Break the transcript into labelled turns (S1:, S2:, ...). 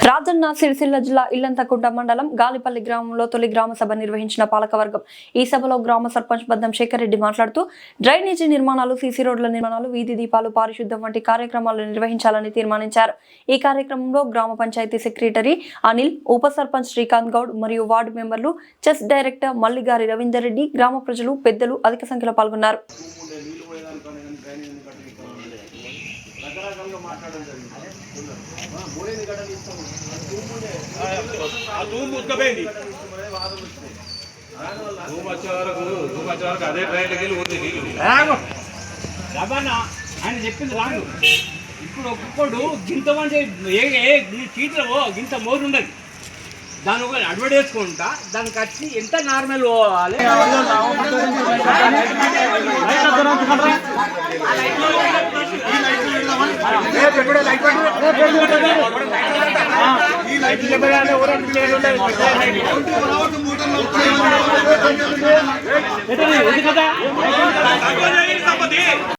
S1: రాజన్న సిరిసిల్ల జిల్లా ఇల్లంతకుంట మండలం గాలిపల్లి గ్రామంలో తొలి గ్రామ సభ నిర్వహించిన పాలకవర్గం. ఈ సభలో గ్రామ సర్పంచ్ బద్దం శేఖర్ రెడ్డి మాట్లాడుతూ డ్రైనేజీ నిర్మాణాలు, సీసీ రోడ్ల నిర్మాణాలు, వీధి దీపాలు, పారిశుద్ధ్యం వంటి కార్యక్రమాలు నిర్వహించాలని తీర్మానించారు. ఈ కార్యక్రమంలో గ్రామ పంచాయతీ సెక్రటరీ అనిల్, ఉప సర్పంచ్ శ్రీకాంత్ గౌడ్ మరియు వార్డు మెంబర్లు, చెస్ డైరెక్టర్ మల్లిగారి రవీందర్ రెడ్డి, గ్రామ ప్రజలు, పెద్దలు అధిక సంఖ్యలో పాల్గొన్నారు.
S2: ఆయన చెప్పింది రాను. ఇప్పుడు ఒక్కొక్కడు గింత మంది చీట్లో గింత మోరు ఉండదు. దాని ఒక అడ్వర్టైజ్ వేసుకుంటా దానికి వచ్చి ఎంత నార్మల్ పోవాలి. కదా